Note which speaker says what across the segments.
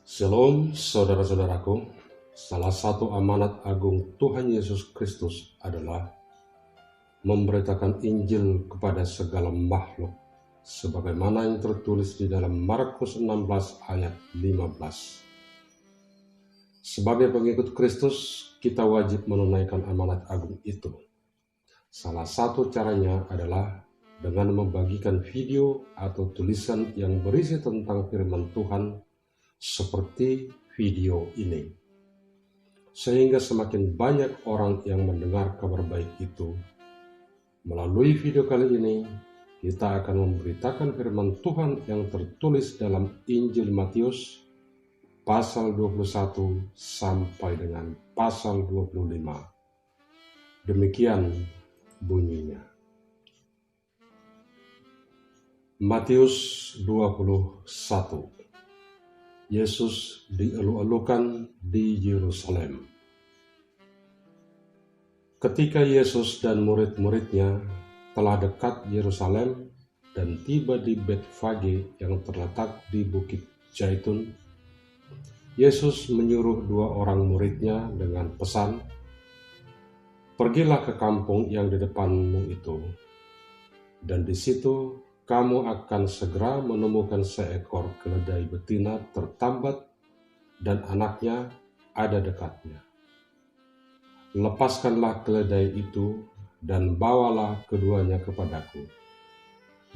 Speaker 1: Shalom saudara-saudaraku, salah satu amanat agung Tuhan Yesus Kristus adalah memberitakan Injil kepada segala makhluk, sebagaimana yang tertulis di dalam Markus 16 ayat 15. Sebagai pengikut Kristus, kita wajib menunaikan amanat agung itu. Salah satu caranya adalah dengan membagikan video atau tulisan yang berisi tentang firman Tuhan seperti video ini, sehingga semakin banyak orang yang mendengar kabar baik itu. Melalui video kali ini, kita akan memberitakan firman Tuhan yang tertulis dalam Injil Matius pasal 21 sampai dengan pasal 25. Demikian bunyinya. Matius 21. Yesus dielu-elukan di Yerusalem. Ketika Yesus dan murid-muridnya telah dekat Yerusalem dan tiba di Betfage yang terletak di Bukit Zaitun, Yesus menyuruh dua orang muridnya dengan pesan, "Pergilah ke kampung yang di depanmu itu, dan di situ kamu akan segera menemukan seekor keledai betina tertambat dan anaknya ada dekatnya. Lepaskanlah keledai itu dan bawalah keduanya kepadaku.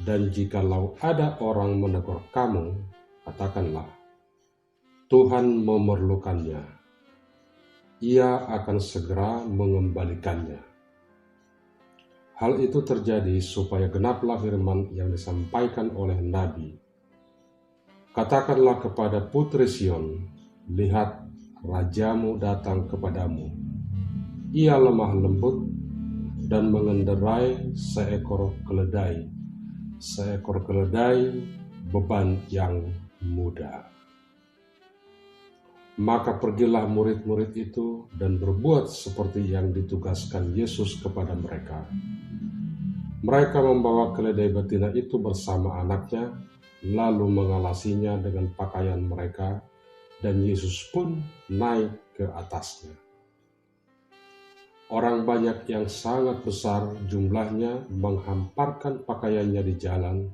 Speaker 1: Dan jikalau ada orang menegur kamu, katakanlah, Tuhan memerlukannya. Ia akan segera mengembalikannya." Hal itu terjadi supaya genaplah firman yang disampaikan oleh Nabi. "Katakanlah kepada putri Sion, lihat, rajamu datang kepadamu. Ia lemah lembut dan mengendarai seekor keledai beban yang muda." Maka pergilah murid-murid itu dan berbuat seperti yang ditugaskan Yesus kepada mereka. Mereka membawa keledai betina itu bersama anaknya, lalu mengalasinya dengan pakaian mereka, dan Yesus pun naik ke atasnya. Orang banyak yang sangat besar jumlahnya menghamparkan pakaiannya di jalan.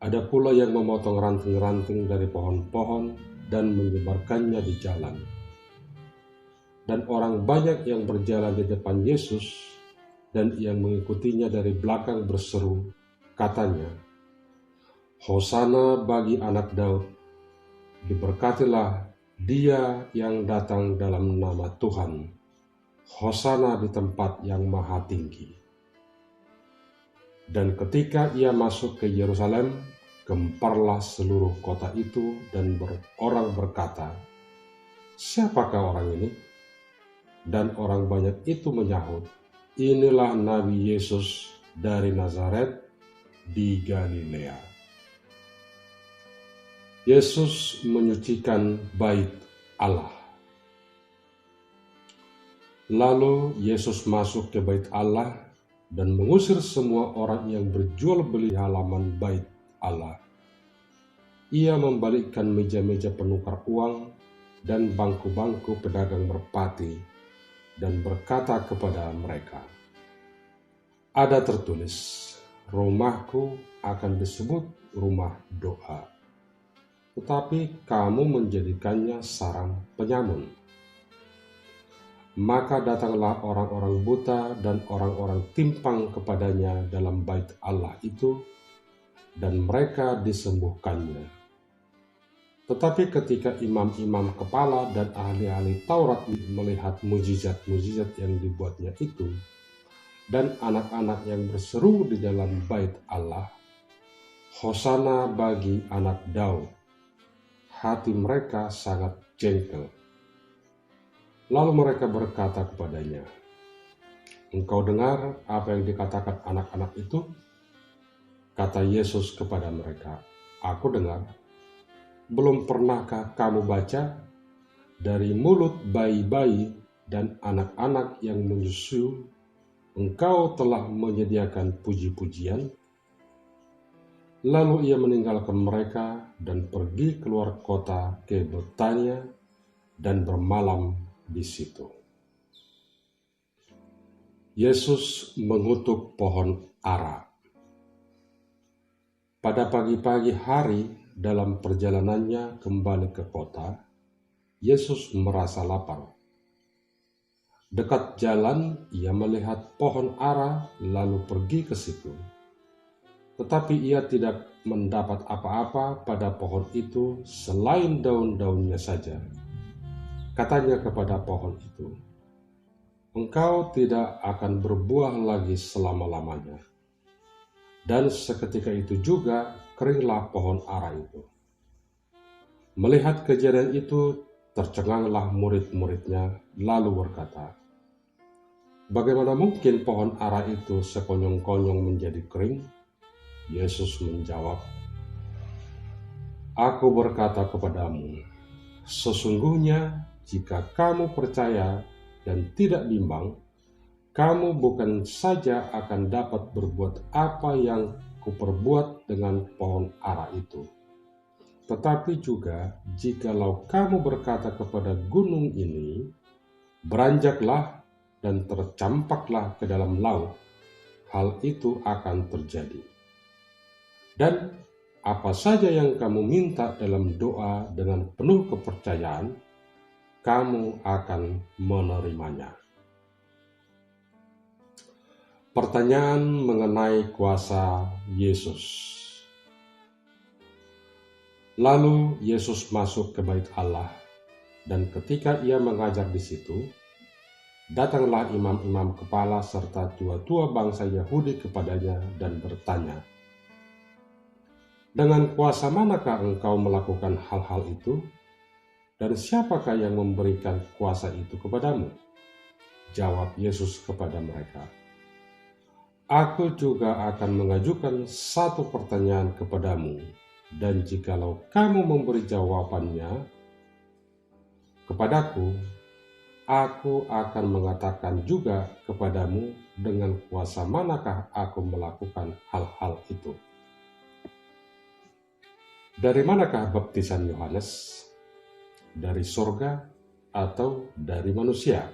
Speaker 1: Ada pula yang memotong ranting-ranting dari pohon-pohon dan menyebarkannya di jalan. Dan orang banyak yang berjalan di depan Yesus dan yang mengikutinya dari belakang berseru, katanya, "Hosana bagi anak Daud, diberkatilah dia yang datang dalam nama Tuhan, Hosana di tempat yang maha tinggi." Dan ketika ia masuk ke Yerusalem, gemparlah seluruh kota itu dan orang berkata, "Siapakah orang ini?" Dan orang banyak itu menyahut, "Inilah Nabi Yesus dari Nazaret di Galilea." Yesus menyucikan bait Allah. Lalu Yesus masuk ke bait Allah dan mengusir semua orang yang berjual beli halaman bait Allah. Ia membalikkan meja-meja penukar uang dan bangku-bangku pedagang merpati dan berkata kepada mereka, "Ada tertulis, rumahku akan disebut rumah doa, tetapi kamu menjadikannya sarang penyamun." Maka datanglah orang-orang buta dan orang-orang timpang kepadanya dalam bait Allah itu, dan mereka disembuhkannya. Tetapi ketika imam-imam kepala dan ahli-ahli Taurat melihat mujizat-mujizat yang dibuatnya itu, dan anak-anak yang berseru di dalam bait Allah, "Hosana bagi anak Daud," hati mereka sangat jengkel. Lalu mereka berkata kepadanya, "Engkau dengar apa yang dikatakan anak-anak itu?" Kata Yesus kepada mereka, "Aku dengar. Belum pernahkah kamu baca, dari mulut bayi-bayi dan anak-anak yang menyusu, Engkau telah menyediakan puji-pujian?" Lalu ia meninggalkan mereka dan pergi keluar kota ke Betania dan bermalam di situ. Yesus mengutuk pohon ara. Pada pagi-pagi hari dalam perjalanannya kembali ke kota, Yesus merasa lapar. Dekat jalan, ia melihat pohon ara lalu pergi ke situ. Tetapi ia tidak mendapat apa-apa pada pohon itu selain daun-daunnya saja. Katanya kepada pohon itu, "Engkau tidak akan berbuah lagi selama-lamanya." Dan seketika itu juga keringlah pohon ara itu. Melihat kejadian itu, tercenganglah murid-muridnya lalu berkata, "Bagaimana mungkin pohon ara itu sekonyong-konyong menjadi kering?" Yesus menjawab, "Aku berkata kepadamu, sesungguhnya jika kamu percaya dan tidak bimbang, kamu bukan saja akan dapat berbuat apa yang kuperbuat dengan pohon ara itu, tetapi juga jikalau kamu berkata kepada gunung ini, beranjaklah dan tercampaklah ke dalam laut, hal itu akan terjadi. Dan apa saja yang kamu minta dalam doa dengan penuh kepercayaan, kamu akan menerimanya." Pertanyaan mengenai kuasa Yesus. Lalu Yesus masuk ke bait Allah, dan ketika ia mengajar di situ, datanglah imam-imam kepala serta tua-tua bangsa Yahudi kepadanya dan bertanya, "Dengan kuasa manakah engkau melakukan hal-hal itu? Dan siapakah yang memberikan kuasa itu kepadamu?" Jawab Yesus kepada mereka, "Aku juga akan mengajukan satu pertanyaan kepadamu, dan jikalau kamu memberi jawabannya kepadaku, aku akan mengatakan juga kepadamu dengan kuasa manakah aku melakukan hal-hal itu. Dari manakah baptisan Yohanes? Dari surga atau dari manusia?"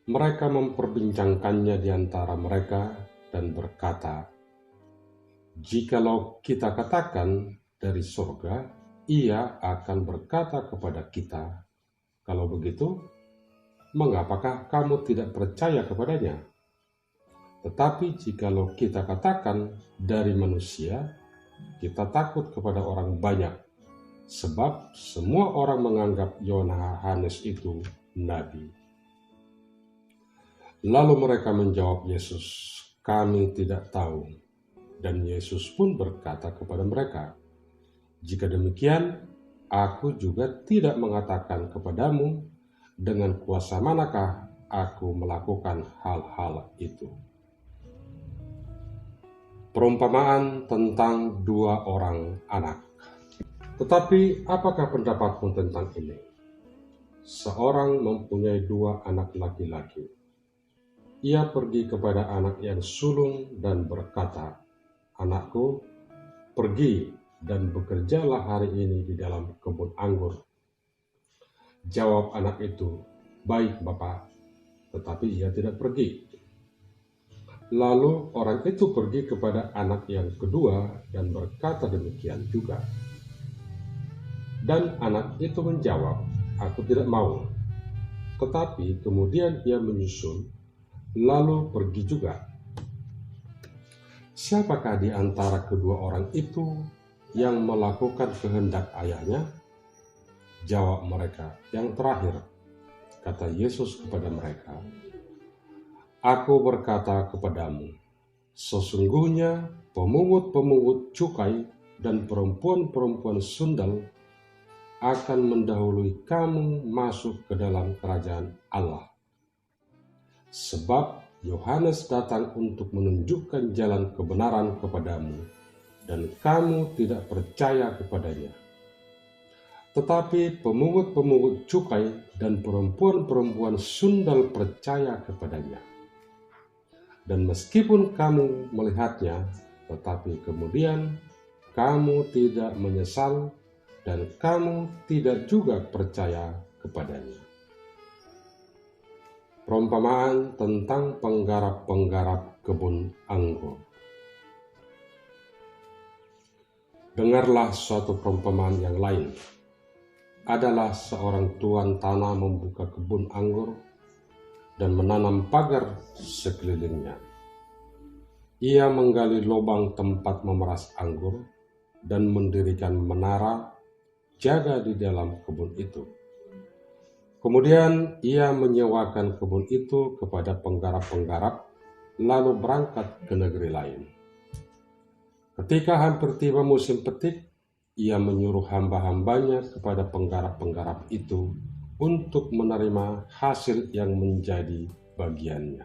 Speaker 1: Mereka memperbincangkannya di antara mereka dan berkata, "Jikalau kita katakan dari surga, ia akan berkata kepada kita, 'Kalau begitu, mengapakah kamu tidak percaya kepadanya?' Tetapi jikalau kita katakan dari manusia, kita takut kepada orang banyak, sebab semua orang menganggap Yohanes itu nabi." Lalu mereka menjawab Yesus, "Kami tidak tahu." Dan Yesus pun berkata kepada mereka, "Jika demikian, aku juga tidak mengatakan kepadamu dengan kuasa manakah aku melakukan hal-hal itu." Perumpamaan tentang dua orang anak. Tetapi apakah pendapatmu tentang ini? Seorang mempunyai dua anak laki-laki. Ia pergi kepada anak yang sulung dan berkata, "Anakku, pergi dan bekerjalah hari ini di dalam kebun anggur." Jawab anak itu, "Baik, Bapa," tetapi ia tidak pergi. Lalu orang itu pergi kepada anak yang kedua dan berkata demikian juga. Dan anak itu menjawab, "Aku tidak mau." Tetapi kemudian ia menyusul, lalu pergi juga. Siapakah di antara kedua orang itu yang melakukan kehendak ayahnya? Jawab mereka, "Yang terakhir." Kata Yesus kepada mereka, "Aku berkata kepadamu, sesungguhnya pemungut-pemungut cukai dan perempuan-perempuan sundal akan mendahului kamu masuk ke dalam kerajaan Allah. Sebab Yohanes datang untuk menunjukkan jalan kebenaran kepadamu, dan kamu tidak percaya kepadanya. Tetapi pemungut-pemungut cukai dan perempuan-perempuan sundal percaya kepadanya. Dan meskipun kamu melihatnya, tetapi kemudian kamu tidak menyesal dan kamu tidak juga percaya kepadanya. Perumpamaan tentang penggarap-penggarap kebun anggur. Dengarlah suatu perumpamaan yang lain. Adalah seorang tuan tanah membuka kebun anggur dan menanam pagar sekelilingnya. Ia menggali lubang tempat memeras anggur dan mendirikan menara jaga di dalam kebun itu. Kemudian ia menyewakan kebun itu kepada penggarap-penggarap, lalu berangkat ke negeri lain. Ketika hampir tiba musim petik, ia menyuruh hamba-hambanya kepada penggarap-penggarap itu untuk menerima hasil yang menjadi bagiannya.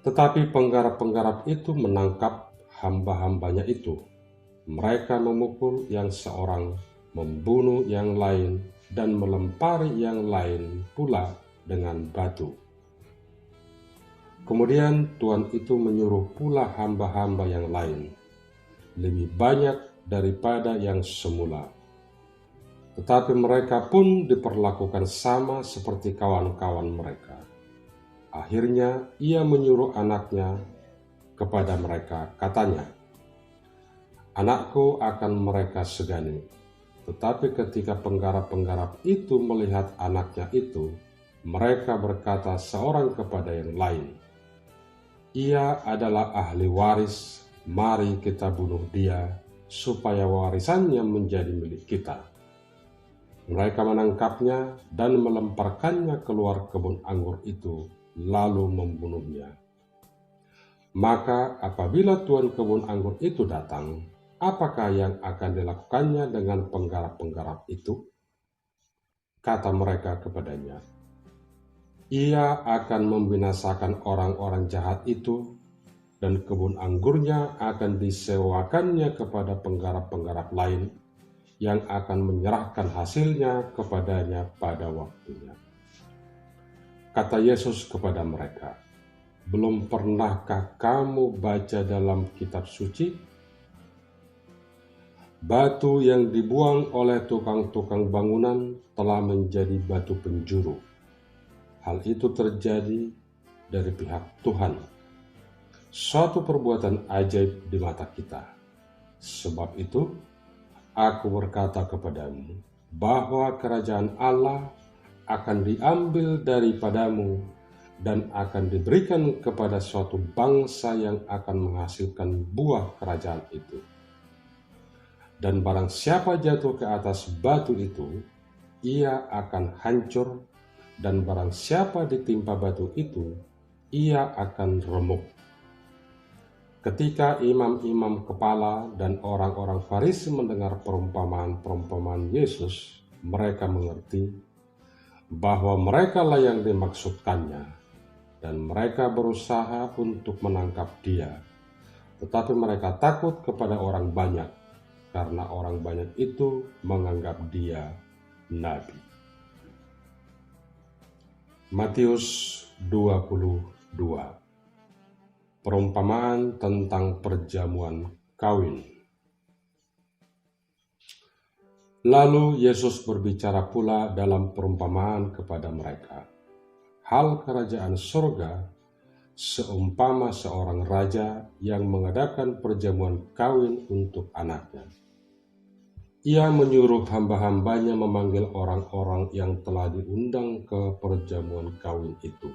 Speaker 1: Tetapi penggarap-penggarap itu menangkap hamba-hambanya itu. Mereka memukul yang seorang, membunuh yang lain, dan melempari yang lain pula dengan batu. Kemudian tuan itu menyuruh pula hamba-hamba yang lain, lebih banyak daripada yang semula. Tetapi mereka pun diperlakukan sama seperti kawan-kawan mereka. Akhirnya ia menyuruh anaknya kepada mereka, katanya, "Anakku akan mereka segani." Tetapi ketika penggarap-penggarap itu melihat anaknya itu, mereka berkata seorang kepada yang lain, "Ia adalah ahli waris, mari kita bunuh dia, supaya warisannya menjadi milik kita." Mereka menangkapnya dan melemparkannya keluar kebun anggur itu, lalu membunuhnya. Maka apabila tuan kebun anggur itu datang, apakah yang akan dilakukannya dengan penggarap-penggarap itu? Kata mereka kepadanya, "Ia akan membinasakan orang-orang jahat itu, dan kebun anggurnya akan disewakannya kepada penggarap-penggarap lain yang akan menyerahkan hasilnya kepadanya pada waktunya." Kata Yesus kepada mereka, "Belum pernahkah kamu baca dalam kitab suci? Batu yang dibuang oleh tukang-tukang bangunan telah menjadi batu penjuru. Hal itu terjadi dari pihak Tuhan, suatu perbuatan ajaib di mata kita. Sebab itu, aku berkata kepadamu bahwa kerajaan Allah akan diambil daripadamu dan akan diberikan kepada suatu bangsa yang akan menghasilkan buah kerajaan itu. Dan barang siapa jatuh ke atas batu itu, ia akan hancur, dan barang siapa ditimpa batu itu, ia akan remuk." Ketika imam-imam kepala dan orang-orang Farisi mendengar perumpamaan-perumpamaan Yesus, mereka mengerti bahwa merekalah yang dimaksudkannya, dan mereka berusaha untuk menangkap dia. Tetapi mereka takut kepada orang banyak, karena orang banyak itu menganggap dia nabi. Matius 22. Perumpamaan tentang perjamuan kawin. Lalu Yesus berbicara pula dalam perumpamaan kepada mereka. Hal kerajaan surga seumpama seorang raja yang mengadakan perjamuan kawin untuk anaknya. Ia menyuruh hamba-hambanya memanggil orang-orang yang telah diundang ke perjamuan kawin itu.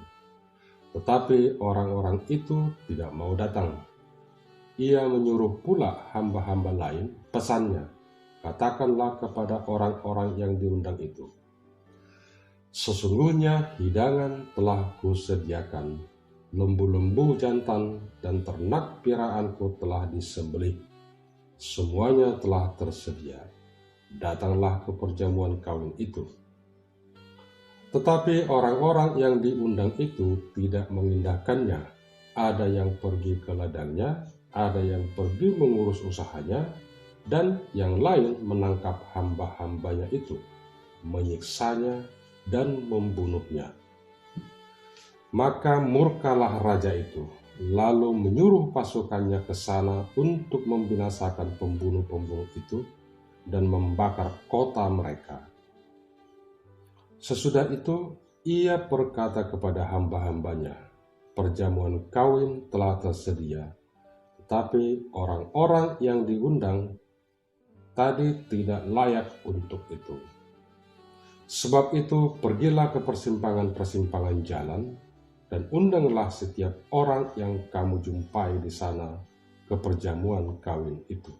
Speaker 1: Tetapi orang-orang itu tidak mau datang. Ia menyuruh pula hamba-hamba lain, pesannya, "Katakanlah kepada orang-orang yang diundang itu, sesungguhnya hidangan telah kusediakan, lembu-lembu jantan dan ternak piaraanku telah disembelih. Semuanya telah tersedia. Datanglah ke perjamuan kawin itu." Tetapi orang-orang yang diundang itu tidak mengindahkannya. Ada yang pergi ke ladangnya, ada yang pergi mengurus usahanya, dan yang lain menangkap hamba-hambanya itu, menyiksanya dan membunuhnya. Maka murkalah raja itu, lalu menyuruh pasukannya ke sana untuk membinasakan pembunuh-pembunuh itu dan membakar kota mereka. Sesudah itu, ia berkata kepada hamba-hambanya, perjamuan kawin telah tersedia, tetapi orang-orang yang diundang tadi tidak layak untuk itu. Sebab itu, pergilah ke persimpangan-persimpangan jalan, dan undanglah setiap orang yang kamu jumpai di sana ke perjamuan kawin itu.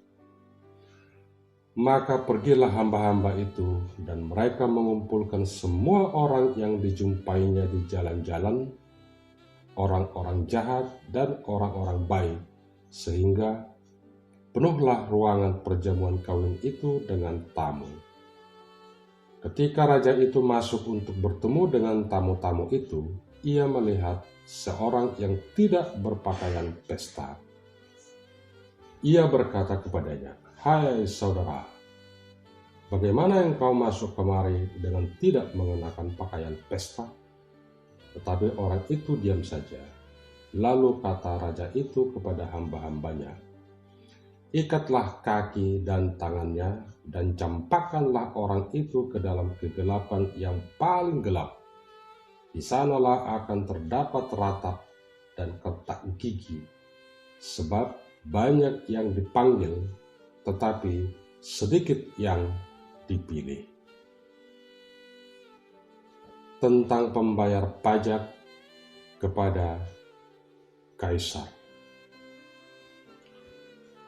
Speaker 1: Maka pergilah hamba-hamba itu, dan mereka mengumpulkan semua orang yang dijumpainya di jalan-jalan, orang-orang jahat dan orang-orang baik, sehingga penuhlah ruangan perjamuan kawin itu dengan tamu. Ketika raja itu masuk untuk bertemu dengan tamu-tamu itu, ia melihat seorang yang tidak berpakaian pesta. Ia berkata kepadanya, "Hai saudara, bagaimana engkau masuk kemari dengan tidak mengenakan pakaian pesta?" Tetapi orang itu diam saja. Lalu kata raja itu kepada hamba-hambanya, "Ikatlah kaki dan tangannya, dan campakkanlah orang itu ke dalam kegelapan yang paling gelap. Di sanalah akan terdapat ratap dan ketak gigi, sebab banyak yang dipanggil, tetapi sedikit yang dipilih." Tentang pembayar pajak kepada Kaisar.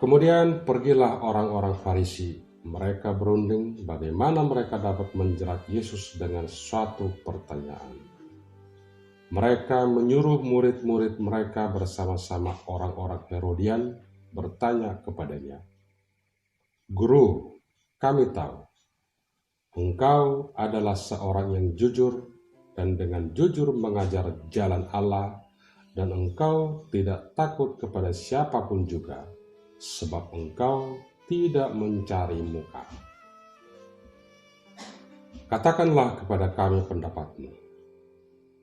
Speaker 1: Kemudian pergilah orang-orang Farisi. Mereka berunding bagaimana mereka dapat menjerat Yesus dengan suatu pertanyaan. Mereka menyuruh murid-murid mereka bersama-sama orang-orang Herodian bertanya kepadanya, "Guru, kami tahu engkau adalah seorang yang jujur dan dengan jujur mengajar jalan Allah, dan engkau tidak takut kepada siapapun juga, sebab engkau tidak mencari muka. Katakanlah kepada kami pendapatmu.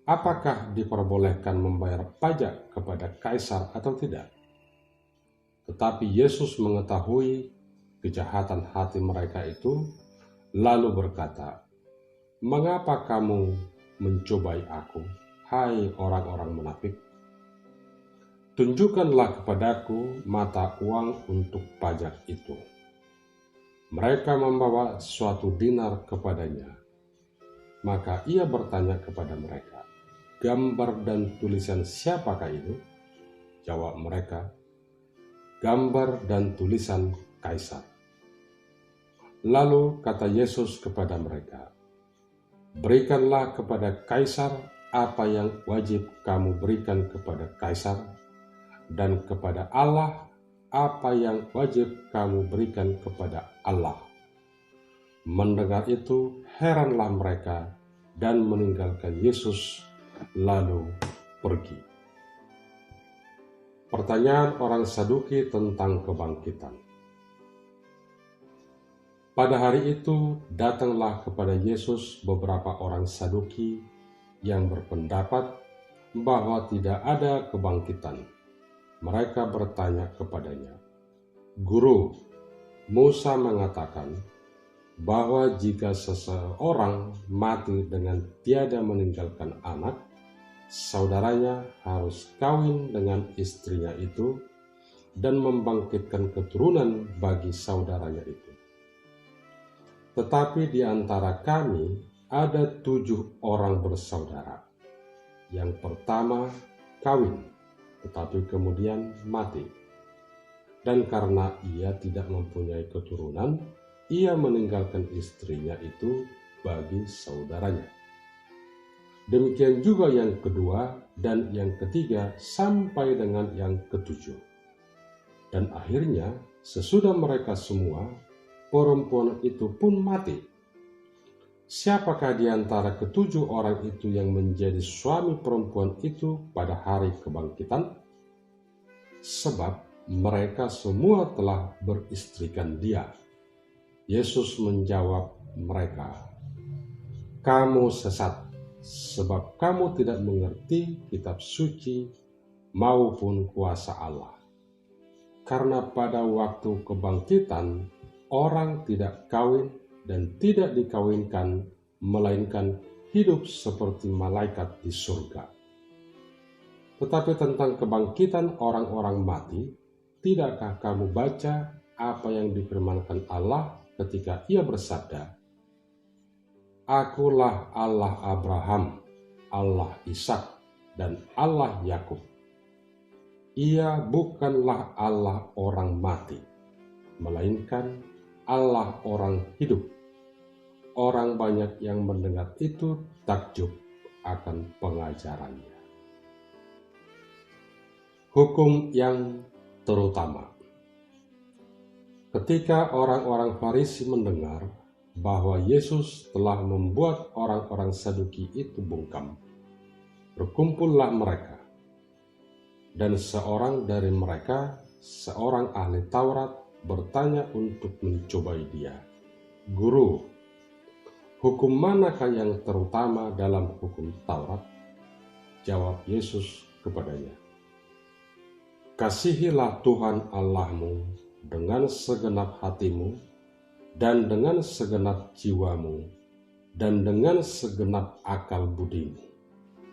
Speaker 1: Apakah diperbolehkan membayar pajak kepada Kaisar atau tidak?" Tetapi Yesus mengetahui kejahatan hati mereka itu, lalu berkata, "Mengapa kamu mencobai aku, hai orang-orang munafik? Tunjukkanlah kepadaku mata uang untuk pajak itu." Mereka membawa suatu dinar kepadanya. Maka ia bertanya kepada mereka, "Gambar dan tulisan siapakah itu?" Jawab mereka, "Gambar dan tulisan Kaisar." Lalu kata Yesus kepada mereka, "Berikanlah kepada Kaisar apa yang wajib kamu berikan kepada Kaisar, dan kepada Allah apa yang wajib kamu berikan kepada Allah." Mendengar itu, heranlah mereka dan meninggalkan Yesus lalu pergi. Pertanyaan orang Saduki tentang kebangkitan. Pada hari itu datanglah kepada Yesus beberapa orang Saduki yang berpendapat bahwa tidak ada kebangkitan. Mereka bertanya kepadanya, "Guru, Musa mengatakan bahwa jika seseorang mati dengan tiada meninggalkan anak, saudaranya harus kawin dengan istrinya itu dan membangkitkan keturunan bagi saudaranya itu. Tetapi di antara kami ada 7 orang bersaudara. Yang pertama kawin, tetapi kemudian mati. Dan karena ia tidak mempunyai keturunan, ia meninggalkan istrinya itu bagi saudaranya. Demikian juga yang kedua dan yang ketiga sampai dengan yang ketujuh. Dan akhirnya sesudah mereka semua, perempuan itu pun mati. Siapakah di antara ke-7 orang itu yang menjadi suami perempuan itu pada hari kebangkitan? Sebab mereka semua telah beristrikan dia." Yesus menjawab mereka, "Kamu sesat, sebab kamu tidak mengerti kitab suci maupun kuasa Allah. Karena pada waktu kebangkitan, orang tidak kawin dan tidak dikawinkan, melainkan hidup seperti malaikat di surga. Tetapi tentang kebangkitan orang-orang mati, tidakkah kamu baca apa yang difirmankan Allah ketika Ia bersabda, "Akulah Allah Abraham, Allah Ishak, dan Allah Yakub." Ia bukanlah Allah orang mati, melainkan Allah orang hidup. Orang banyak yang mendengar itu takjub akan pengajarannya. Hukum yang terutama. Ketika orang-orang Farisi mendengar bahwa Yesus telah membuat orang-orang Saduki itu bungkam, berkumpullah mereka. Dan seorang dari mereka, seorang ahli Taurat, bertanya untuk mencobai dia, "Guru, hukum manakah yang terutama dalam hukum Taurat?" Jawab Yesus kepadanya, "Kasihilah Tuhan Allahmu dengan segenap hatimu, dan dengan segenap jiwamu, dan dengan segenap akal budimu.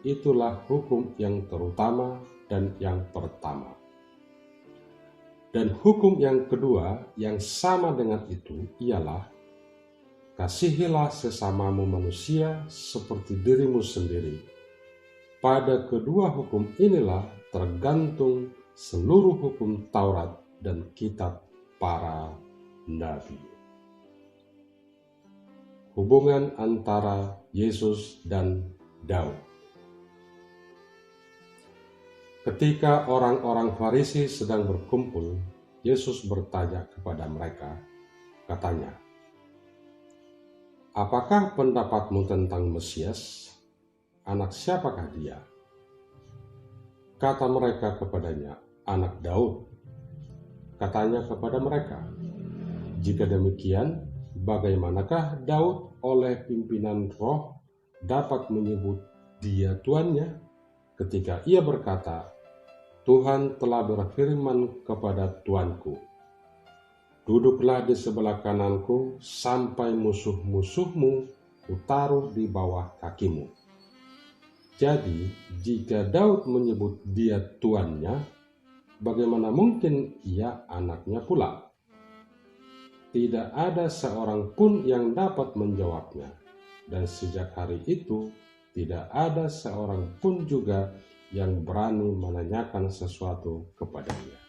Speaker 1: Itulah hukum yang terutama dan yang pertama. Dan hukum yang kedua yang sama dengan itu ialah, kasihilah sesamamu manusia seperti dirimu sendiri. Pada kedua hukum inilah tergantung seluruh hukum Taurat dan kitab para nabi." Hubungan antara Yesus dan Daud. Ketika orang-orang Farisi sedang berkumpul, Yesus bertanya kepada mereka, katanya, "Apakah pendapatmu tentang Mesias? Anak siapakah dia?" Kata mereka kepadanya, "Anak Daud." Katanya kepada mereka, "Jika demikian, bagaimanakah Daud oleh pimpinan roh dapat menyebut dia tuannya, ketika ia berkata, 'Tuhan telah berfirman kepada Tuanku, duduklah di sebelah kananku sampai musuh-musuhmu kutaruh di bawah kakimu.' Jadi, jika Daud menyebut dia tuannya, bagaimana mungkin ia anaknya pula?" Tidak ada seorang pun yang dapat menjawabnya, dan sejak hari itu tidak ada seorang pun juga yang berani menanyakan sesuatu kepadanya.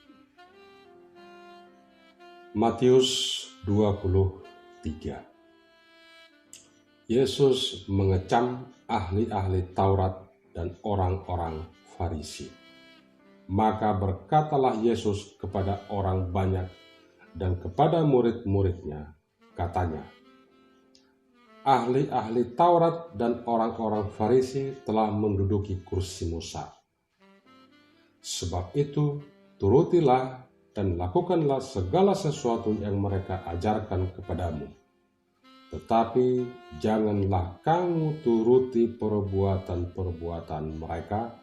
Speaker 1: Matius 23. Yesus mengecam ahli-ahli Taurat dan orang-orang Farisi. Maka berkatalah Yesus kepada orang banyak dan kepada murid-muridnya, katanya, "Ahli-ahli Taurat dan orang-orang Farisi telah menduduki kursi Musa. Sebab itu, turutilah dan lakukanlah segala sesuatu yang mereka ajarkan kepadamu. Tetapi janganlah kamu turuti perbuatan-perbuatan mereka,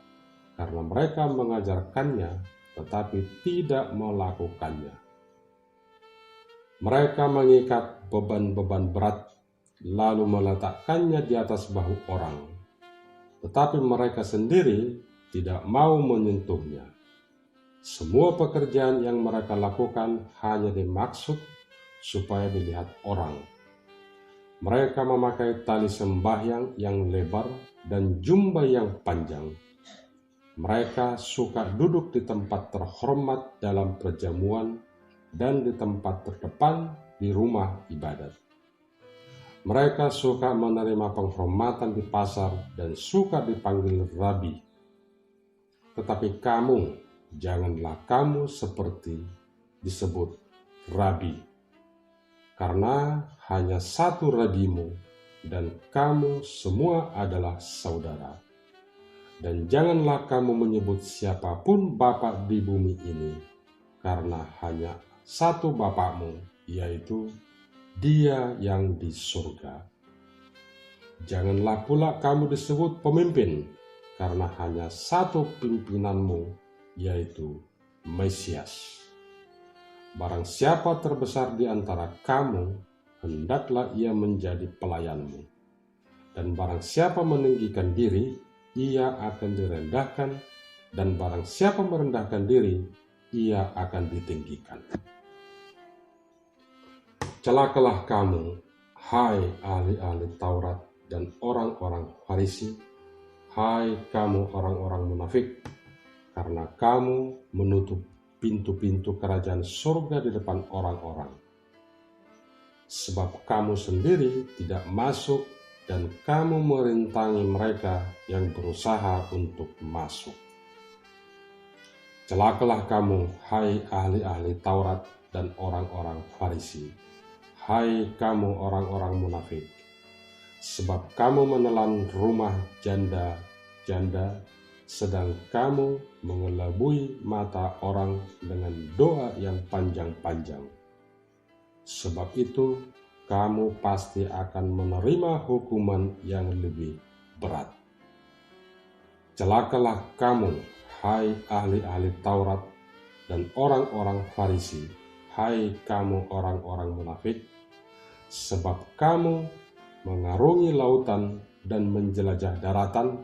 Speaker 1: karena mereka mengajarkannya tetapi tidak melakukannya. Mereka mengikat beban-beban berat, lalu meletakkannya di atas bahu orang, tetapi mereka sendiri tidak mau menyentuhnya. Semua pekerjaan yang mereka lakukan hanya dimaksud supaya dilihat orang. Mereka memakai tali sembahyang yang lebar dan jubah yang panjang. Mereka suka duduk di tempat terhormat dalam perjamuan dan di tempat terdepan di rumah ibadat. Mereka suka menerima penghormatan di pasar dan suka dipanggil rabi. Tetapi kamu, janganlah kamu seperti disebut rabi, karena hanya satu rabimu, dan kamu semua adalah saudara. Dan janganlah kamu menyebut siapapun bapa di bumi ini, karena hanya satu Bapakmu, yaitu Dia yang di surga. Janganlah pula kamu disebut pemimpin, karena hanya satu pimpinanmu, yaitu Mesias. Barang siapa terbesar di antara kamu, hendaklah ia menjadi pelayanmu. Dan barang siapa meninggikan diri, ia akan direndahkan, dan barang siapa merendahkan diri, ia akan ditinggikan. Celakalah kamu, hai ahli-ahli Taurat dan orang-orang Farisi, hai kamu orang-orang munafik, karena kamu menutup pintu-pintu kerajaan surga di depan orang-orang. Sebab kamu sendiri tidak masuk dan kamu merintangi mereka yang berusaha untuk masuk. Celakalah kamu, hai ahli-ahli Taurat dan orang-orang Farisi, hai kamu orang-orang munafik, sebab kamu menelan rumah janda-janda, sedang kamu mengelabui mata orang dengan doa yang panjang-panjang. Sebab itu, kamu pasti akan menerima hukuman yang lebih berat. Celakalah kamu, hai ahli-ahli Taurat dan orang-orang Farisi, hai kamu orang-orang munafik, sebab kamu mengarungi lautan dan menjelajah daratan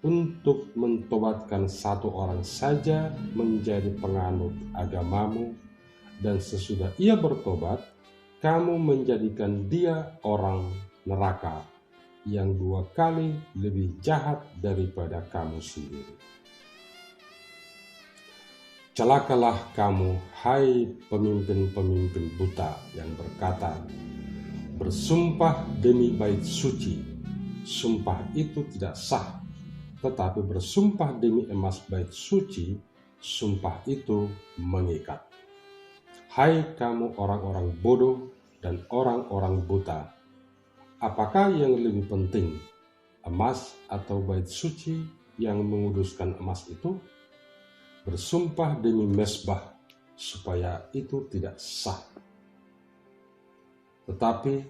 Speaker 1: untuk mentobatkan satu orang saja menjadi penganut agamamu, dan sesudah ia bertobat, kamu menjadikan dia orang neraka yang 2 kali lebih jahat daripada kamu sendiri. Celakalah kamu, hai pemimpin-pemimpin buta yang berkata, bersumpah demi bait suci, sumpah itu tidak sah. Tetapi bersumpah demi emas bait suci, sumpah itu mengikat. Hai kamu orang-orang bodoh dan orang-orang buta, apakah yang lebih penting, emas atau bait suci yang menguduskan emas itu? Bersumpah demi mezbah, supaya itu tidak sah. Tetapi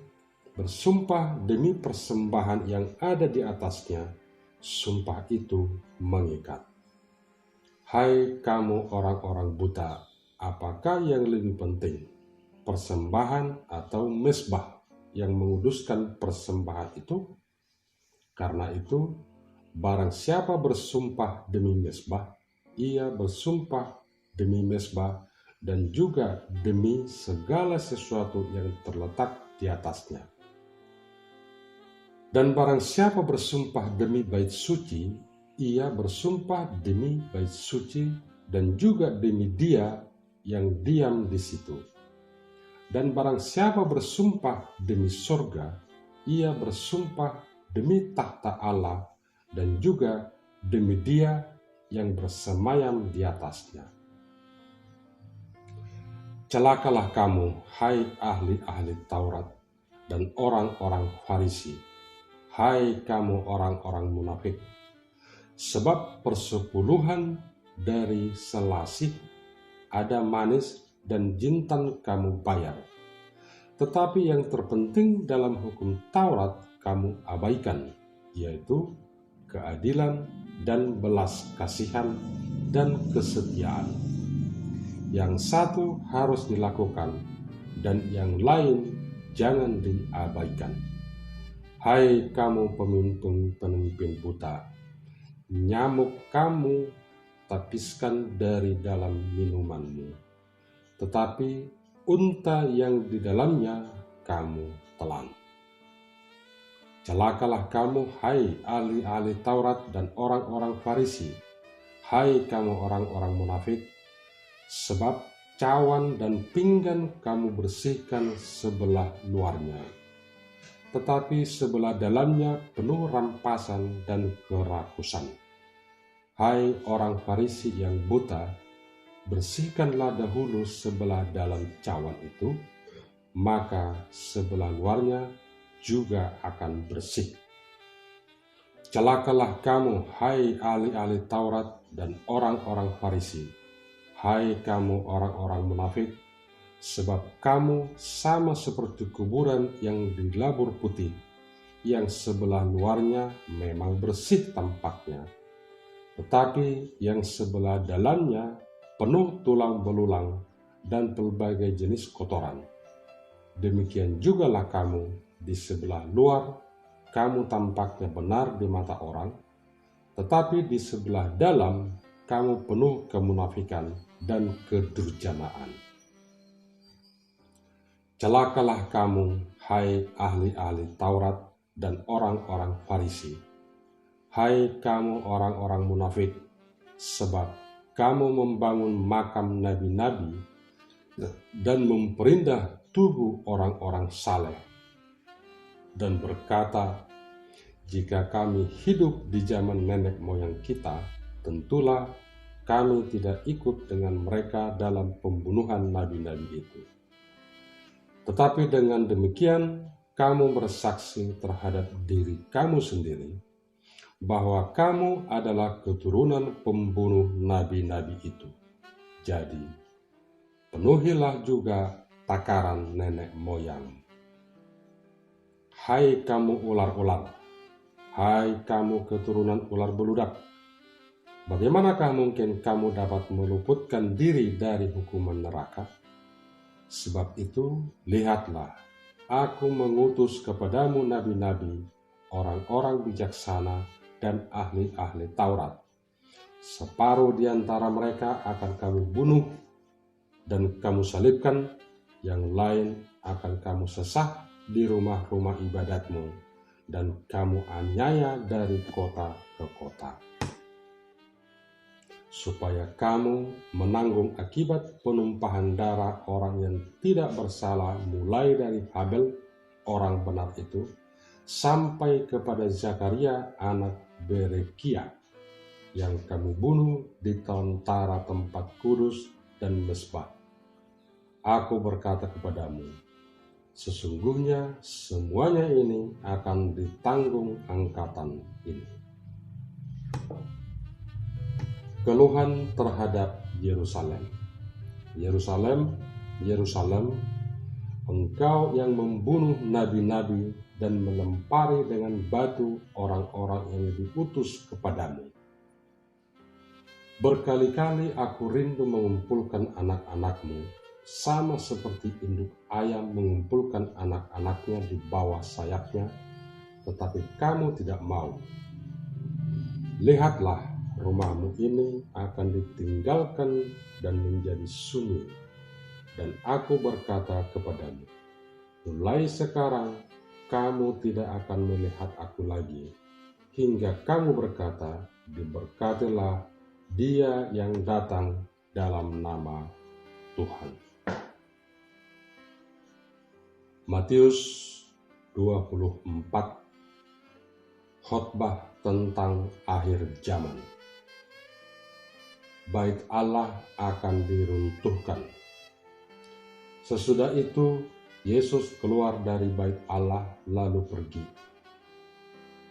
Speaker 1: bersumpah demi persembahan yang ada di atasnya, sumpah itu mengikat. Hai kamu orang-orang buta, apakah yang lebih penting, persembahan atau mezbah yang menguduskan persembahan itu? Karena itu, barang siapa bersumpah demi mezbah, ia bersumpah demi mezbah dan juga demi segala sesuatu yang terletak di atasnya. Dan barang siapa bersumpah demi bait suci, ia bersumpah demi bait suci dan juga demi dia yang diam di situ. Dan barang siapa bersumpah demi surga, ia bersumpah demi takhta Allah dan juga demi dia yang bersemayam di atasnya. Celakalah kamu, hai ahli-ahli Taurat dan orang-orang Farisi, hai kamu orang-orang munafik, sebab persepuluhan dari selasih ada manis dan jintan kamu bayar. Tetapi yang terpenting dalam hukum Taurat kamu abaikan, yaitu keadilan dan belas kasihan dan kesetiaan. Yang satu harus dilakukan dan yang lain jangan diabaikan. Hai kamu pemimpin-pemimpin buta, nyamuk kamu tapiskan dari dalam minumanmu, tetapi unta yang di dalamnya kamu telan. Celakalah kamu, hai ahli-ahli Taurat dan orang-orang Farisi, hai kamu orang-orang munafik, sebab cawan dan pinggan kamu bersihkan sebelah luarnya, tetapi sebelah dalamnya penuh rampasan dan kerakusan. Hai orang Farisi yang buta, bersihkanlah dahulu sebelah dalam cawan itu, maka sebelah luarnya juga akan bersih. Celakalah kamu, hai ahli-ahli Taurat dan orang-orang Farisi, hai kamu orang-orang munafik, sebab kamu sama seperti kuburan yang dilabur putih, yang sebelah luarnya memang bersih tampaknya, Tetapi yang sebelah dalamnya penuh tulang belulang dan berbagai jenis kotoran. Demikian jugalah kamu di sebelah luar, kamu tampaknya benar di mata orang, tetapi di sebelah dalam kamu penuh kemunafikan dan kedurjanaan. Celakalah kamu, hai ahli-ahli Taurat dan orang-orang Farisi, hai kamu orang-orang munafik, sebab kamu membangun makam nabi-nabi dan memperindah tubuh orang-orang saleh, dan berkata, jika kami hidup di zaman nenek moyang kita, tentulah kami tidak ikut dengan mereka dalam pembunuhan nabi-nabi itu. Tetapi dengan demikian, kamu bersaksi terhadap diri kamu sendiri, bahwa kamu adalah keturunan pembunuh nabi-nabi itu. Jadi, penuhilah juga takaran nenek moyang. Hai kamu ular-ular, hai kamu keturunan ular beludak, bagaimanakah mungkin kamu dapat meluputkan diri dari hukuman neraka? Sebab itu, lihatlah, aku mengutus kepadamu nabi-nabi, orang-orang bijaksana, dan ahli-ahli Taurat. Separuh di antara mereka akan kamu bunuh dan kamu salibkan, yang lain akan kamu sesah di rumah-rumah ibadatmu, dan kamu aniaya dari kota ke kota, supaya kamu menanggung akibat penumpahan darah orang yang tidak bersalah, mulai dari Habel orang benar itu sampai kepada Zakaria anak Berekia yang kamu bunuh di antara tempat kudus dan mezbah. Aku berkata kepadamu, sesungguhnya semuanya ini akan ditanggung angkatan ini. Keluhan terhadap Yerusalem. Yerusalem, Yerusalem, engkau yang membunuh nabi-nabi dan melempari dengan batu orang-orang yang diutus kepadamu. Berkali-kali aku rindu mengumpulkan anak-anakmu, sama seperti induk ayam mengumpulkan anak-anaknya di bawah sayapnya, tetapi kamu tidak mau. Lihatlah, rumahmu ini akan ditinggalkan dan menjadi sunyi. Dan aku berkata kepadamu, mulai sekarang kamu tidak akan melihat aku lagi, hingga kamu berkata, diberkatilah dia yang datang dalam nama Tuhan. Matius 24, khotbah tentang akhir zaman. Bait Allah akan diruntuhkan. Sesudah itu, Yesus keluar dari bait Allah lalu pergi.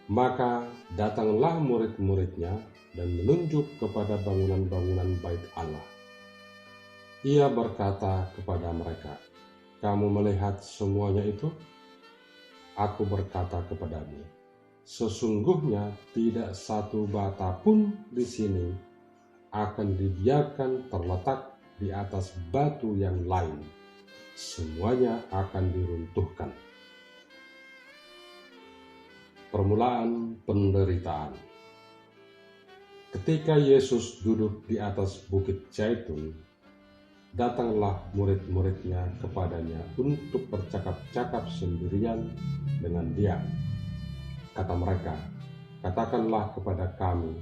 Speaker 1: Maka datanglah murid-muridnya dan menunjuk kepada bangunan-bangunan bait Allah. Ia berkata kepada mereka, kamu melihat semuanya itu? Aku berkata kepadamu, sesungguhnya tidak satu bata pun di sini akan dibiarkan terletak di atas batu yang lain. Semuanya akan diruntuhkan. Permulaan penderitaan. Ketika Yesus duduk di atas bukit Zaitun, datanglah murid-muridnya kepadanya untuk bercakap-cakap sendirian dengan dia. Kata mereka, katakanlah kepada kami,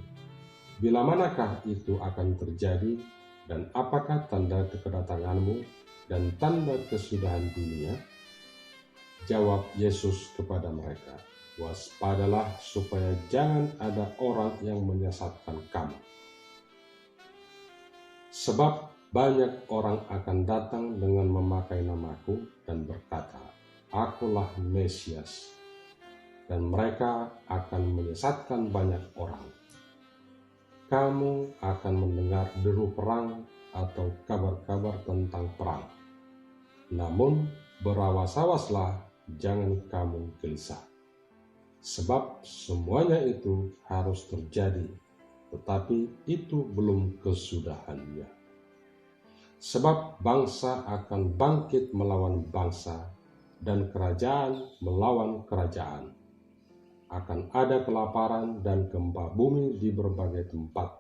Speaker 1: bila manakah itu akan terjadi, dan apakah tanda kedatanganmu dan tanda kesudahan dunia? Jawab Yesus kepada mereka, waspadalah supaya jangan ada orang yang menyesatkan kamu. Sebab banyak orang akan datang dengan memakai namaku dan berkata, akulah Mesias, dan mereka akan menyesatkan banyak orang. Kamu akan mendengar deru perang atau kabar-kabar tentang perang. Namun berawas-awaslah, jangan kamu gelisah. Sebab semuanya itu harus terjadi, tetapi itu belum kesudahannya. Sebab bangsa akan bangkit melawan bangsa, dan kerajaan melawan kerajaan. Akan ada kelaparan dan gempa bumi di berbagai tempat.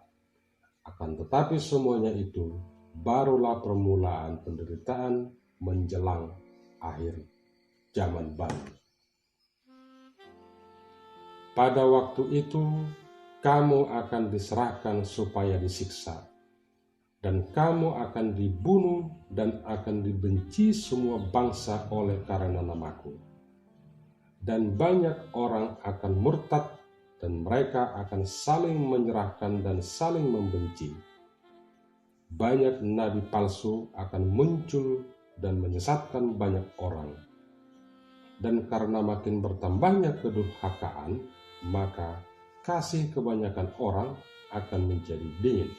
Speaker 1: Akan tetapi semuanya itu barulah permulaan penderitaan menjelang akhir zaman baru. Pada waktu itu kamu akan diserahkan supaya disiksa, dan kamu akan dibunuh dan akan dibenci semua bangsa oleh karena namaku. Dan banyak orang akan murtad, dan mereka akan saling menyerahkan dan saling membenci. Banyak nabi palsu akan muncul dan menyesatkan banyak orang. Dan karena makin bertambahnya kedurhakaan, maka kasih kebanyakan orang akan menjadi dingin.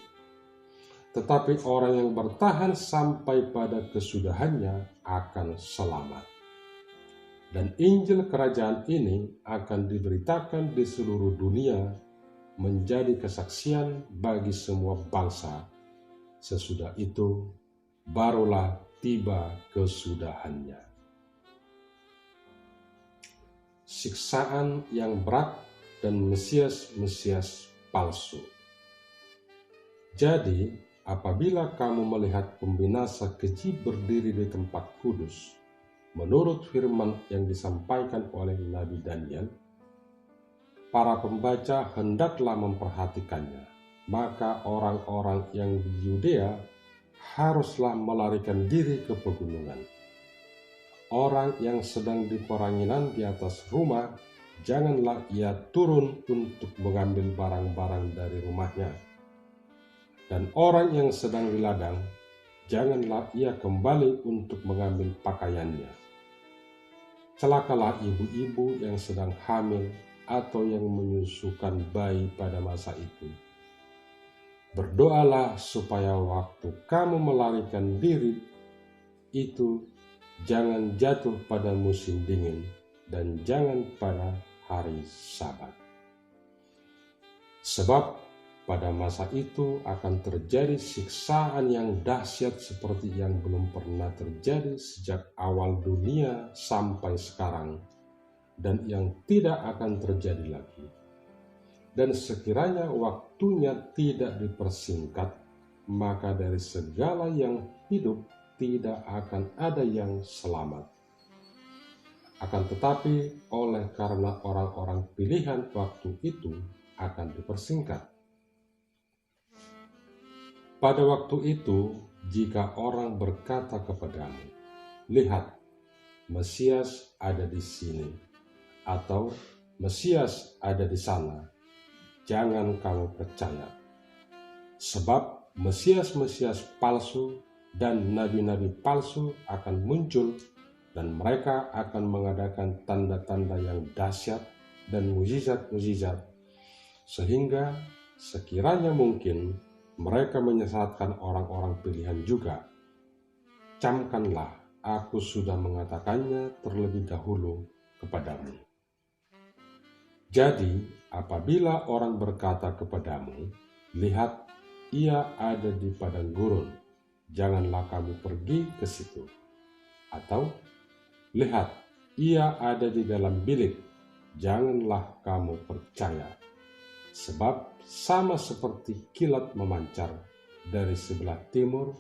Speaker 1: Tetapi orang yang bertahan sampai pada kesudahannya akan selamat. Dan Injil kerajaan ini akan diberitakan di seluruh dunia menjadi kesaksian bagi semua bangsa. Sesudah itu barulah tiba kesudahannya. Siksaan yang berat dan Mesias palsu. Jadi, apabila kamu melihat pembinasa keji berdiri di tempat kudus, menurut firman yang disampaikan oleh Nabi Daniel, para pembaca hendaklah memperhatikannya. Maka orang-orang yang di Yudea haruslah melarikan diri ke pegunungan. Orang yang sedang di peranginan di atas rumah, janganlah ia turun untuk mengambil barang-barang dari rumahnya. Dan orang yang sedang di ladang, janganlah ia kembali untuk mengambil pakaiannya. Celakalah ibu-ibu yang sedang hamil atau yang menyusukan bayi pada masa itu. Berdoalah supaya waktu kamu melarikan diri itu jangan jatuh pada musim dingin dan jangan pada hari Sabat. Sebab pada masa itu akan terjadi siksaan yang dahsyat seperti yang belum pernah terjadi sejak awal dunia sampai sekarang, dan yang tidak akan terjadi lagi. Dan sekiranya waktunya tidak dipersingkat, maka dari segala yang hidup tidak akan ada yang selamat. Akan tetapi oleh karena orang-orang pilihan waktu itu akan dipersingkat. Pada waktu itu, jika orang berkata kepadamu, "Lihat, Mesias ada di sini," atau "Mesias ada di sana," jangan kamu percaya. Sebab Mesias-Mesias palsu dan nabi-nabi palsu akan muncul, dan mereka akan mengadakan tanda-tanda yang dahsyat dan mukjizat-mukjizat, sehingga sekiranya mungkin mereka menyesatkan orang-orang pilihan juga. Camkanlah, aku sudah mengatakannya terlebih dahulu kepadamu. Jadi, apabila orang berkata kepadamu, "Lihat, ia ada di padang gurun," janganlah kamu pergi ke situ. Atau, "Lihat, ia ada di dalam bilik," janganlah kamu percaya. Sebab sama seperti kilat memancar dari sebelah timur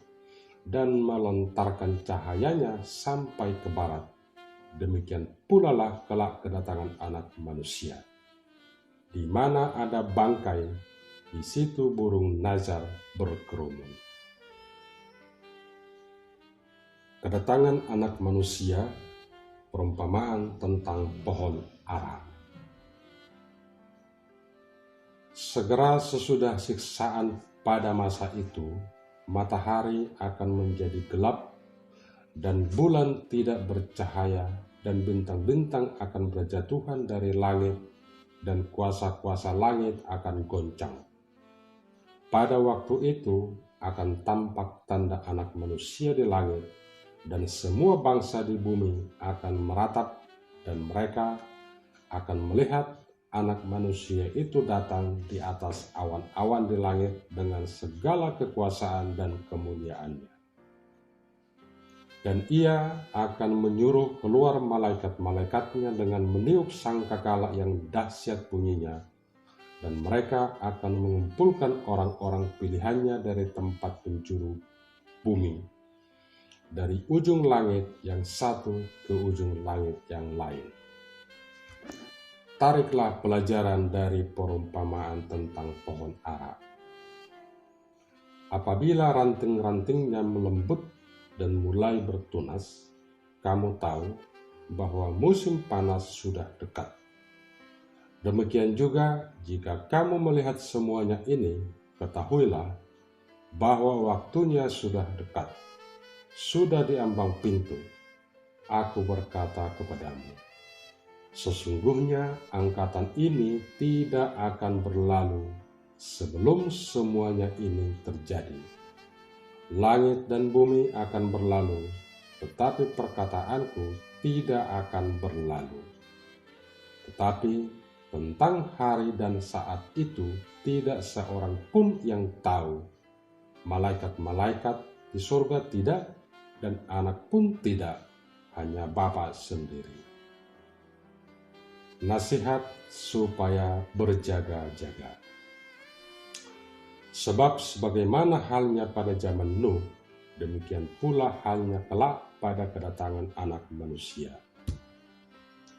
Speaker 1: dan melontarkan cahayanya sampai ke barat, demikian pula lah kelak kedatangan Anak Manusia. Di mana ada bangkai, di situ burung nazar berkerumun. Kedatangan Anak Manusia, perumpamaan tentang pohon ara. Segera sesudah siksaan pada masa itu, matahari akan menjadi gelap, dan bulan tidak bercahaya, dan bintang-bintang akan berjatuhan dari langit, dan kuasa-kuasa langit akan goncang. Pada waktu itu akan tampak tanda Anak Manusia di langit, dan semua bangsa di bumi akan meratap, dan mereka akan melihat Anak Manusia itu datang di atas awan-awan di langit dengan segala kekuasaan dan kemuliaannya. Dan ia akan menyuruh keluar malaikat-malaikatnya dengan meniup sangkakala yang dahsyat bunyinya, dan mereka akan mengumpulkan orang-orang pilihannya dari tempat penjuru bumi, dari ujung langit yang satu ke ujung langit yang lain. Tariklah pelajaran dari perumpamaan tentang pohon ara. Apabila ranting-rantingnya melembut dan mulai bertunas, kamu tahu bahwa musim panas sudah dekat. Demikian juga jika kamu melihat semuanya ini, ketahuilah bahwa waktunya sudah dekat. Sudah di ambang pintu. Aku berkata kepadamu, sesungguhnya angkatan ini tidak akan berlalu sebelum semuanya ini terjadi. Langit dan bumi akan berlalu, tetapi perkataanku tidak akan berlalu. Tetapi tentang hari dan saat itu tidak seorang pun yang tahu. Malaikat-malaikat di surga tidak, dan anak pun tidak, hanya Bapa sendiri. Nasihat supaya berjaga-jaga. Sebab sebagaimana halnya pada zaman Nuh, demikian pula halnya kelak pada kedatangan Anak Manusia.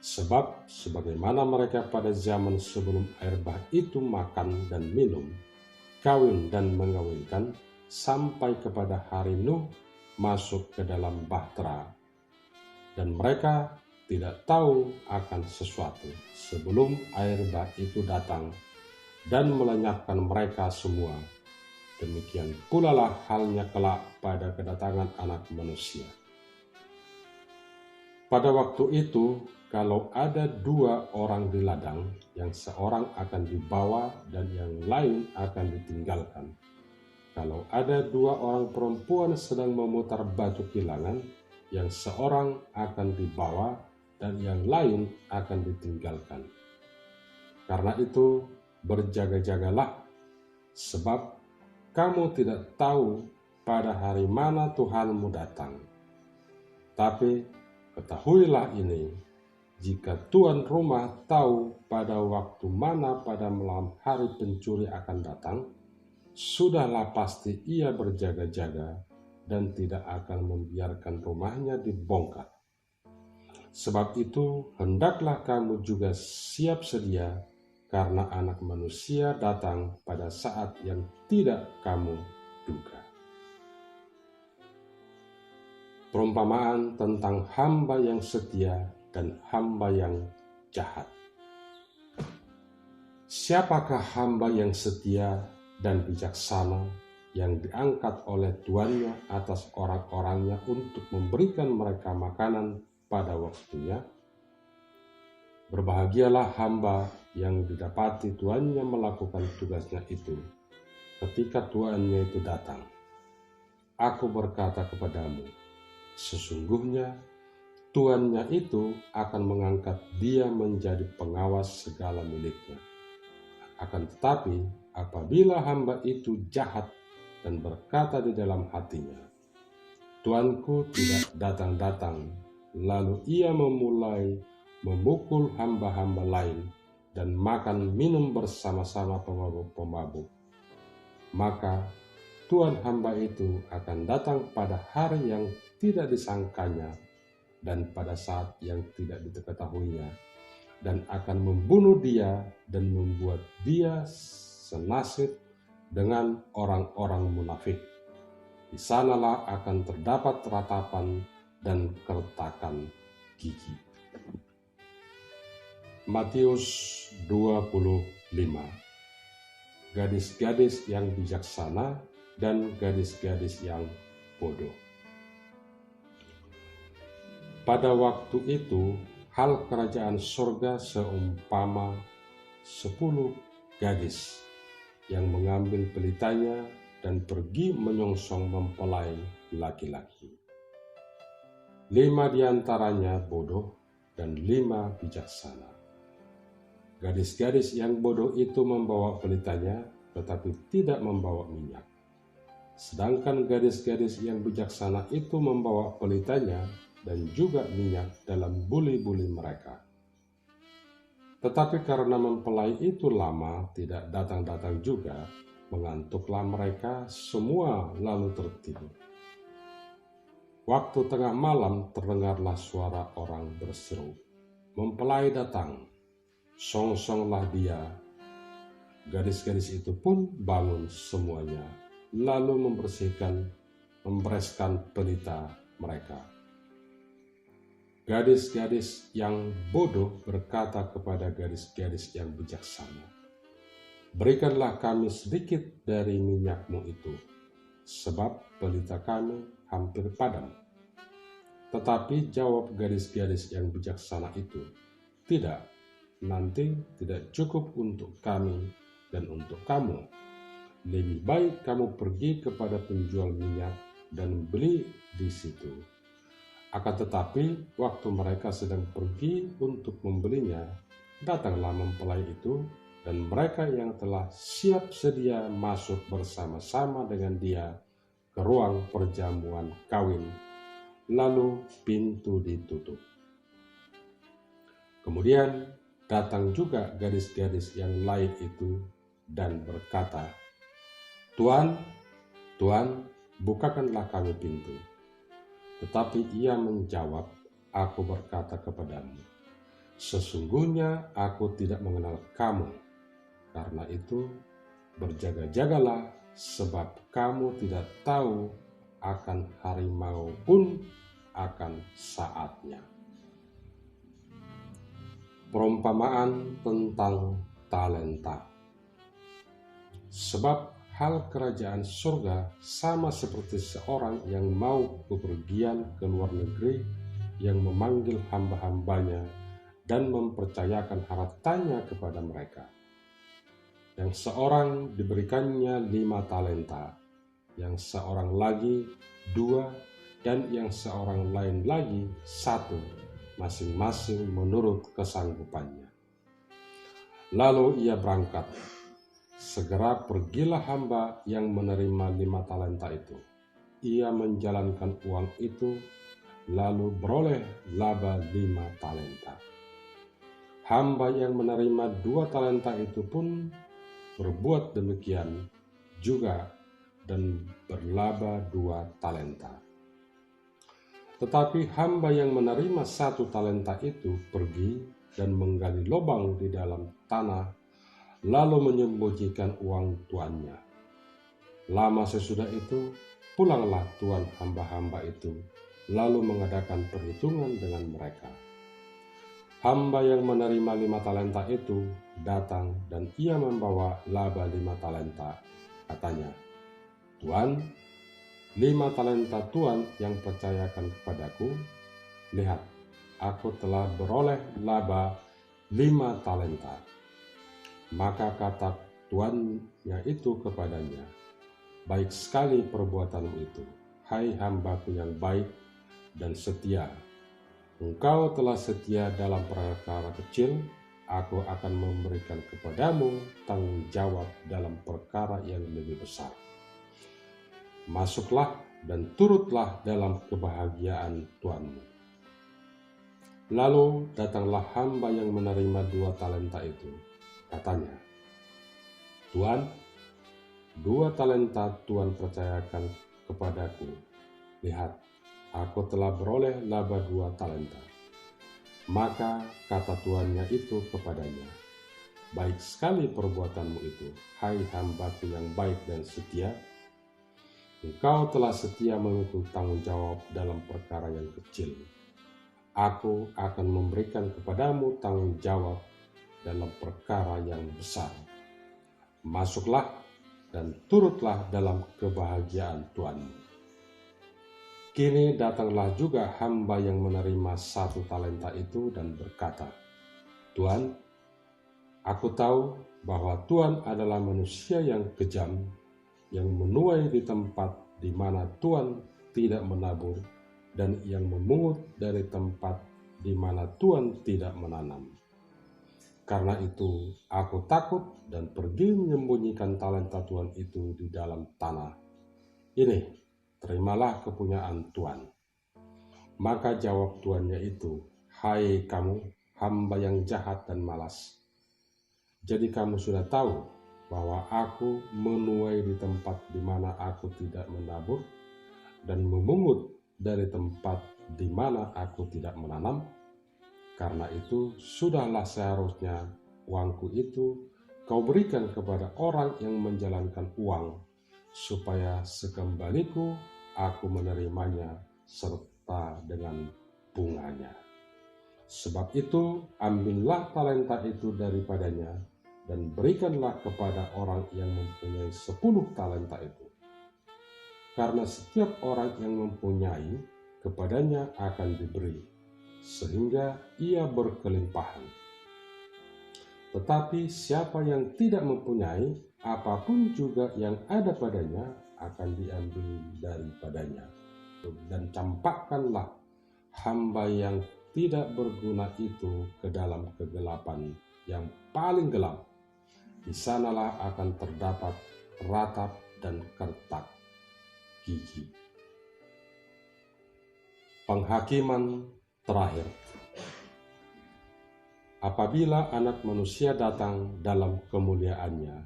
Speaker 1: Sebab sebagaimana mereka pada zaman sebelum air bah itu makan dan minum, kawin dan mengawinkan, sampai kepada hari Nuh masuk ke dalam bahtera, dan mereka tidak tahu akan sesuatu sebelum air bah itu datang dan melenyapkan mereka semua. Demikian pula lah halnya kelak pada kedatangan Anak Manusia. Pada waktu itu, kalau ada 2 orang di ladang, yang seorang akan dibawa dan yang lain akan ditinggalkan. Kalau ada 2 orang perempuan sedang memutar batu kilangan, yang seorang akan dibawa dan yang lain akan ditinggalkan. Karena itu, berjaga-jagalah, sebab kamu tidak tahu pada hari mana Tuhanmu datang. Tapi ketahuilah ini, jika tuan rumah tahu pada waktu mana pada malam hari pencuri akan datang, sudahlah pasti ia berjaga-jaga dan tidak akan membiarkan rumahnya dibongkar. Sebab itu, hendaklah kamu juga siap sedia, karena Anak Manusia datang pada saat yang tidak kamu duga. Perumpamaan tentang hamba yang setia dan hamba yang jahat. Siapakah hamba yang setia dan bijaksana yang diangkat oleh tuannya atas orang-orangnya untuk memberikan mereka makanan pada waktunya? Berbahagialah hamba yang didapati tuannya melakukan tugasnya itu ketika tuannya itu datang. Aku berkata kepadamu, sesungguhnya tuannya itu akan mengangkat dia menjadi pengawas segala miliknya. Akan tetapi apabila hamba itu jahat dan berkata di dalam hatinya, tuanku tidak datang-datang, lalu ia memulai memukul hamba-hamba lain dan makan minum bersama-sama pemabuk-pemabuk, maka tuan hamba itu akan datang pada hari yang tidak disangkanya dan pada saat yang tidak diketahuinya, dan akan membunuh dia dan membuat dia senasib dengan orang-orang munafik. Di sanalah akan terdapat ratapan dan keretakan gigi. Matius 25. Gadis-gadis yang bijaksana dan gadis-gadis yang bodoh. Pada waktu itu, hal kerajaan surga seumpama 10 gadis yang mengambil pelitanya dan pergi menyongsong mempelai laki-laki. 5 diantaranya bodoh dan 5 bijaksana. Gadis-gadis yang bodoh itu membawa pelitanya, tetapi tidak membawa minyak. Sedangkan gadis-gadis yang bijaksana itu membawa pelitanya dan juga minyak dalam buli-buli mereka. Tetapi karena mempelai itu lama tidak datang-datang juga, mengantuklah mereka semua lalu tertidur. Waktu tengah malam terdengarlah suara orang berseru, "Mempelai datang, songsonglah dia." Gadis-gadis itu pun bangun semuanya, lalu membereskan pelita mereka. Gadis-gadis yang bodoh berkata kepada gadis-gadis yang bijaksana, "Berikanlah kami sedikit dari minyakmu itu, sebab pelita kami hampir padam." Tetapi jawab gadis-gadis yang bijaksana itu, "Tidak, nanti tidak cukup untuk kami dan untuk kamu. Lebih baik kamu pergi kepada penjual minyak dan beli di situ." Akan tetapi waktu mereka sedang pergi untuk membelinya, datanglah mempelai itu, dan mereka yang telah siap sedia masuk bersama-sama dengan dia ke ruang perjamuan kawin, lalu pintu ditutup. Kemudian datang juga gadis-gadis yang lain itu dan berkata, "Tuan, Tuan, bukakanlah kami pintu." Tetapi ia menjawab, "Aku berkata kepadamu, sesungguhnya aku tidak mengenal kamu. Karena itu, berjaga-jagalah, sebab kamu tidak tahu akan hari maupun akan saatnya." Perumpamaan tentang talenta. Sebab hal kerajaan surga sama seperti seorang yang mau bepergian ke luar negeri, yang memanggil hamba-hambanya dan mempercayakan hartanya kepada mereka. Yang seorang diberikannya 5 talenta, yang seorang lagi 2, dan yang seorang lain lagi 1, masing-masing menurut kesanggupannya. Lalu ia berangkat. Segera pergilah hamba yang menerima 5 talenta itu. Ia menjalankan uang itu, lalu beroleh laba 5 talenta. Hamba yang menerima 2 talenta itu pun berbuat demikian juga dan berlaba 2 talenta. Tetapi hamba yang menerima 1 talenta itu pergi dan menggali lubang di dalam tanah, lalu menyembunyikan uang tuannya. Lama sesudah itu, pulanglah tuan hamba-hamba itu, lalu mengadakan perhitungan dengan mereka. Hamba yang menerima 5 talenta itu datang dan ia membawa laba 5 talenta. Katanya, "Tuan, 5 talenta Tuan yang percayakan kepadaku, lihat, aku telah beroleh laba 5 talenta." Maka kata tuannya itu kepadanya, "Baik sekali perbuatanmu itu, hai hambaku yang baik dan setia. Engkau telah setia dalam perkara kecil, aku akan memberikan kepadamu tanggung jawab dalam perkara yang lebih besar. Masuklah dan turutlah dalam kebahagiaan tuanmu." Lalu datanglah hamba yang menerima 2 talenta itu. Katanya, "Tuan, 2 talenta Tuan percayakan kepadaku. Lihat, aku telah beroleh laba 2 talenta." Maka kata tuannya itu kepadanya, "Baik sekali perbuatanmu itu, hai hambaku yang baik dan setia. Engkau telah setia mengikut tanggung jawab dalam perkara yang kecil. Aku akan memberikan kepadamu tanggung jawab dalam perkara yang besar. Masuklah dan turutlah dalam kebahagiaan tuanmu." Kini datanglah juga hamba yang menerima 1 talenta itu dan berkata, "Tuan, aku tahu bahwa Tuan adalah manusia yang kejam, yang menuai di tempat di mana Tuan tidak menabur, dan yang memungut dari tempat di mana Tuan tidak menanam. Karena itu aku takut dan pergi menyembunyikan talenta Tuhan itu di dalam tanah. Ini, terimalah kepunyaan Tuhan. Maka jawab tuannya itu, hai kamu, hamba yang jahat dan malas. Jadi kamu sudah tahu bahwa aku menuai di tempat di mana aku tidak menabur dan memungut dari tempat di mana aku tidak menanam. Karena itu sudahlah seharusnya uangku itu kau berikan kepada orang yang menjalankan uang, supaya sekembaliku aku menerimanya serta dengan bunganya. Sebab itu ambillah talenta itu daripadanya dan berikanlah kepada orang yang mempunyai 10 talenta itu. Karena setiap orang yang mempunyai, kepadanya akan diberi, sehingga ia berkelimpahan. Tetapi siapa yang tidak mempunyai, apapun juga yang ada padanya akan diambil daripadanya. Dan campakkanlah hamba yang tidak berguna itu ke dalam kegelapan yang paling gelap. Di sanalah akan terdapat ratap dan kertak gigi. Penghakiman terakhir. Apabila Anak Manusia datang dalam kemuliaannya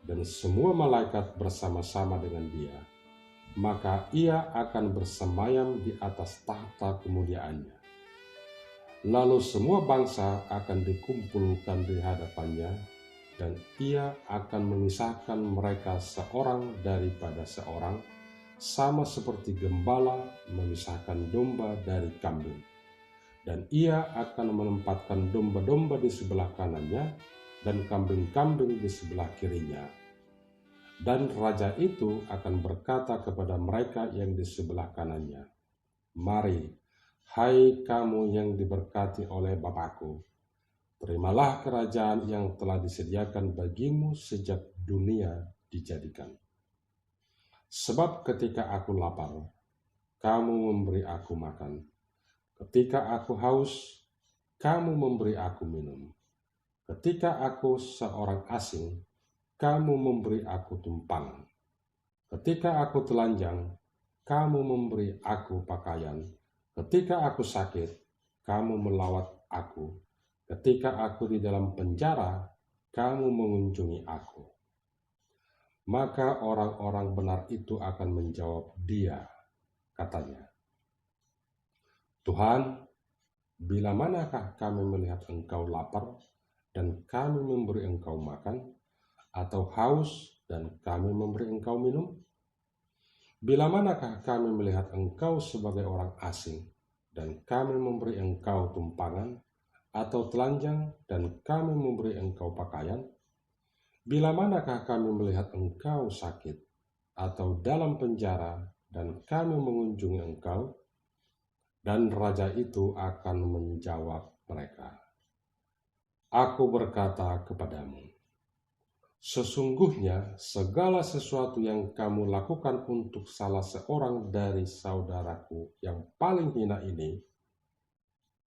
Speaker 1: dan semua malaikat bersama-sama dengan Dia, maka Ia akan bersemayam di atas tahta kemuliaannya. Lalu semua bangsa akan dikumpulkan di hadapannya, dan Ia akan memisahkan mereka seorang daripada seorang, sama seperti gembala memisahkan domba dari kambing. Dan Ia akan menempatkan domba-domba di sebelah kanannya dan kambing-kambing di sebelah kirinya. Dan raja itu akan berkata kepada mereka yang di sebelah kanannya, "Mari, hai kamu yang diberkati oleh Bapa-Ku, terimalah kerajaan yang telah disediakan bagimu sejak dunia dijadikan. Sebab ketika aku lapar, kamu memberi aku makan. Ketika aku haus, kamu memberi aku minum. Ketika aku seorang asing, kamu memberi aku tumpangan. Ketika aku telanjang, kamu memberi aku pakaian. Ketika aku sakit, kamu melawat aku. Ketika aku di dalam penjara, kamu mengunjungi aku." Maka orang-orang benar itu akan menjawab Dia, katanya, "Tuhan, bila manakah kami melihat Engkau lapar dan kami memberi Engkau makan, atau haus dan kami memberi Engkau minum? Bila manakah kami melihat Engkau sebagai orang asing dan kami memberi Engkau tumpangan, atau telanjang dan kami memberi Engkau pakaian? Bila manakah kami melihat Engkau sakit atau dalam penjara dan kami mengunjungi Engkau?" Dan raja itu akan menjawab mereka, "Aku berkata kepadamu, sesungguhnya segala sesuatu yang kamu lakukan untuk salah seorang dari saudaraku yang paling hina ini,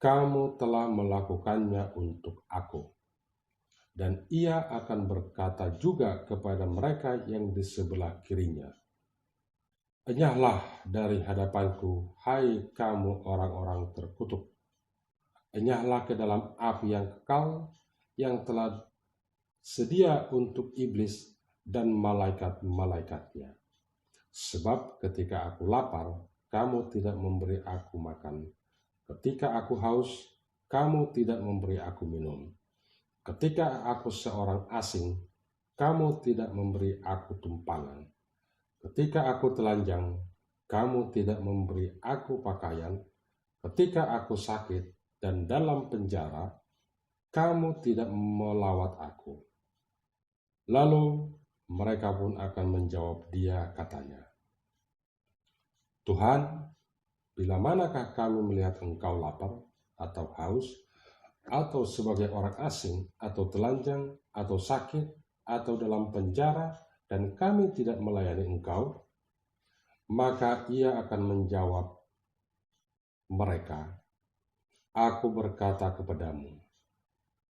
Speaker 1: kamu telah melakukannya untuk aku." Dan Ia akan berkata juga kepada mereka yang di sebelah kirinya, "Enyahlah dari hadapanku, hai kamu orang-orang terkutuk. Enyahlah ke dalam api yang kekal, yang telah sedia untuk iblis dan malaikat-malaikatnya. Sebab ketika aku lapar, kamu tidak memberi aku makan. Ketika aku haus, kamu tidak memberi aku minum. Ketika aku seorang asing, kamu tidak memberi aku tumpangan. Ketika aku telanjang, kamu tidak memberi aku pakaian. Ketika aku sakit dan dalam penjara, kamu tidak melawat aku." Lalu mereka pun akan menjawab Dia, katanya, "Tuhan, bila manakah kami melihat Engkau lapar atau haus, atau sebagai orang asing, atau telanjang, atau sakit, atau dalam penjara, dan kami tidak melayani Engkau?" Maka Ia akan menjawab mereka, "Aku berkata kepadamu,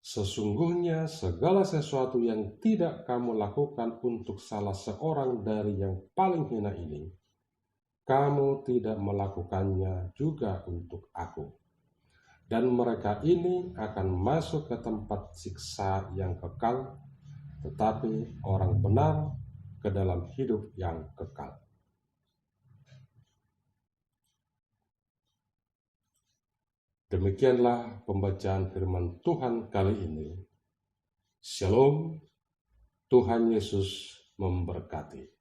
Speaker 1: Sesungguhnya segala sesuatu yang tidak kamu lakukan untuk salah seorang dari yang paling hina ini, kamu tidak melakukannya juga untuk aku. Dan mereka ini akan masuk ke tempat siksa yang kekal, tetapi orang benar ke dalam hidup yang kekal. Demikianlah pembacaan firman Tuhan kali ini. Shalom, Tuhan Yesus memberkati.